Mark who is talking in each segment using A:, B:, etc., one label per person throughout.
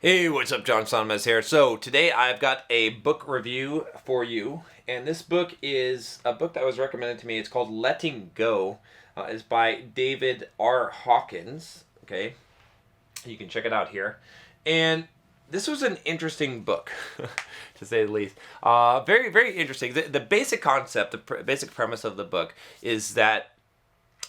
A: Hey, what's up? John Sonmez here. So today I've got a book review for you, and this book is a book that was recommended to me. It's called Letting Go. It's by David R. Hawkins. Okay, you can check it out here. And this was an interesting book, to say the least. Very, very interesting. The basic concept, the basic premise of the book is that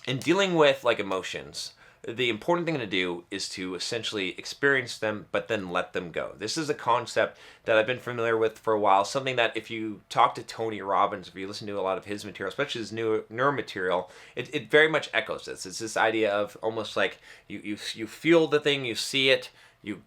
A: in dealing with like emotions, the important thing to do is to essentially experience them but then let them go. This is a concept that I've been familiar with for a while, something that if you talk to Tony Robbins, if you listen to a lot of his material, especially his newer material, it very much echoes this. It's this idea of almost like you feel the thing, you see it, you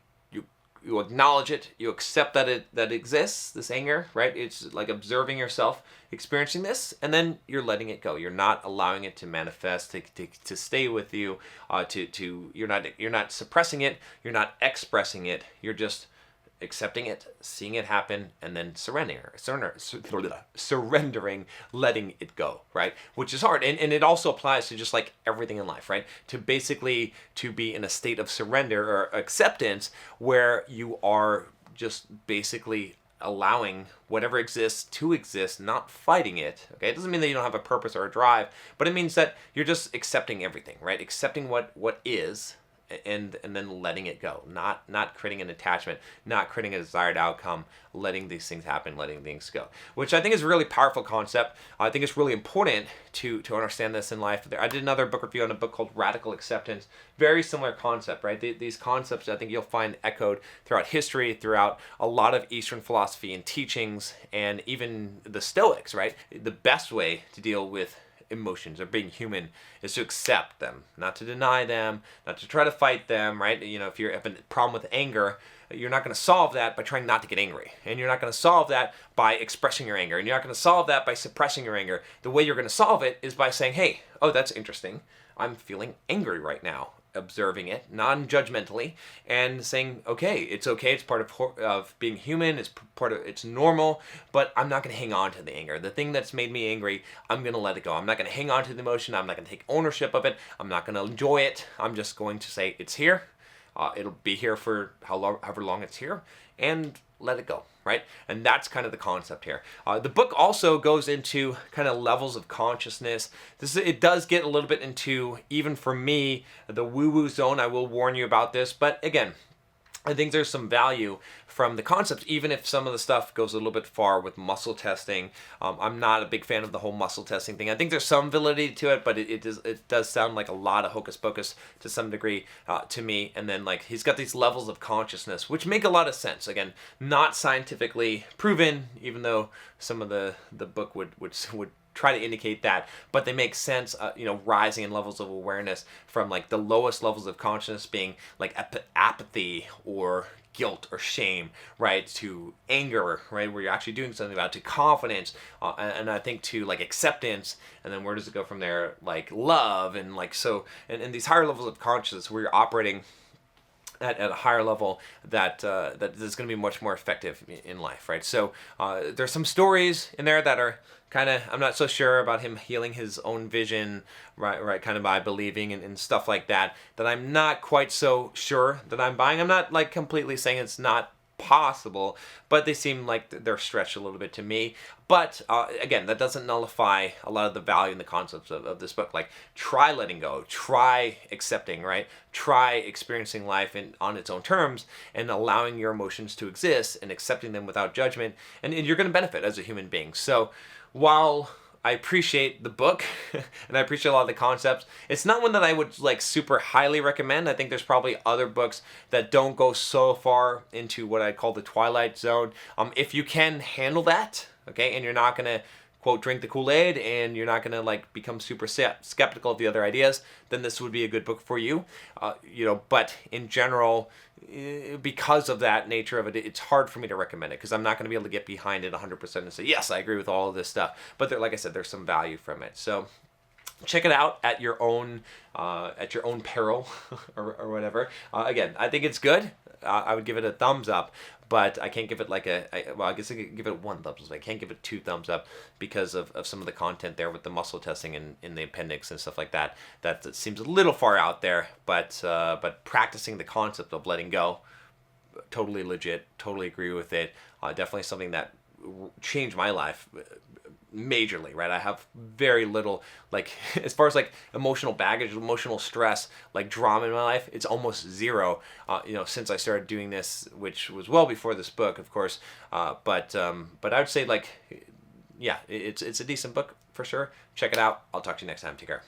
A: you acknowledge it, you accept that it exists, this anger, right? It's like observing yourself experiencing this, and then you're letting it go. You're not allowing it to manifest, to stay with you, you're not suppressing it, you're not expressing it, you're just accepting it, seeing it happen, and then surrendering, letting it go, right? Which is hard. And it also applies to just like everything in life, right? To basically to be in a state of surrender or acceptance where you are just basically allowing whatever exists to exist, not fighting it. Okay, it doesn't mean that you don't have a purpose or a drive, but it means that you're just accepting everything, right? Accepting what is, and then letting it go, not creating an attachment, not creating a desired outcome, letting these things happen, letting things go, which I think is a really powerful concept. I think it's really important to understand this in life. I did another book review on a book called Radical Acceptance. Very similar concept, right? These concepts I think you'll find echoed throughout history, throughout a lot of Eastern philosophy and teachings, and even the Stoics, right? The best way to deal with emotions or being human is to accept them, not to deny them, not to try to fight them, right? You know, if you have a problem with anger, you're not going to solve that by trying not to get angry, and you're not going to solve that by expressing your anger, and you're not going to solve that by suppressing your anger. The way you're going to solve it is by saying, hey, oh, that's interesting, I'm feeling angry right now, observing it non-judgmentally and saying, okay, it's part of being human, it's normal, but I'm not going to hang on to the anger. The thing that's made me angry, I'm going to let it go. I'm not going to hang on to the emotion. I'm not going to take ownership of it. I'm not going to enjoy it. I'm just going to say it's here. It'll be here for however long it's here, and let it go, right? And that's kind of the concept here. The book also goes into kind of levels of consciousness. It does get a little bit into, even for me, the woo-woo zone. I will warn you about this, but again, I think there's some value from the concepts, even if some of the stuff goes a little bit far with muscle testing. I'm not a big fan of the whole muscle testing thing. I think there's some validity to it, but it does sound like a lot of hocus pocus to some degree to me. And then like he's got these levels of consciousness, which make a lot of sense. Again, not scientifically proven, even though some of the book would try to indicate that, but they make sense, rising in levels of awareness from like the lowest levels of consciousness being like apathy or guilt or shame, right, to anger, right, where you're actually doing something about it, to confidence, and I think to like acceptance, and then where does it go from there, like love, and like so, and these higher levels of consciousness where you're operating at a higher level that is going to be much more effective in life, right? So there's some stories in there that are kind of, I'm not so sure about him healing his own vision, right, kind of by believing and stuff like that, that I'm not quite so sure that I'm buying. I'm not like completely saying it's not possible, but they seem like they're stretched a little bit to me. But again, that doesn't nullify a lot of the value and the concepts of this book. Like, try letting go, try accepting, right? Try experiencing life on its own terms and allowing your emotions to exist and accepting them without judgment, and you're going to benefit as a human being. So while I appreciate the book and I appreciate a lot of the concepts, it's not one that I would like super highly recommend. I think there's probably other books that don't go so far into what I call the twilight zone. If you can handle that, okay, and you're not going to quote drink the Kool-Aid and you're not going to like become super skeptical of the other ideas, then this would be a good book for you. But in general, because of that nature of it, it's hard for me to recommend it because I'm not going to be able to get behind it 100% and say, yes, I agree with all of this stuff. But like I said, there's some value from it. So check it out at your own peril or whatever. Again, I think it's good. I would give it a thumbs up, but I can't give it like I guess I could give it one thumbs up. I can't give it two thumbs up because of some of the content there with the muscle testing in the appendix and stuff like that. That seems a little far out there, but practicing the concept of letting go, totally legit, totally agree with it. Definitely something that changed my life majorly, right? I have very little, like, as far as like emotional baggage, emotional stress, like drama in my life, it's almost zero, since I started doing this, which was well before this book, of course. But I would say, like, yeah, it's a decent book for sure. Check it out. I'll talk to you next time. Take care.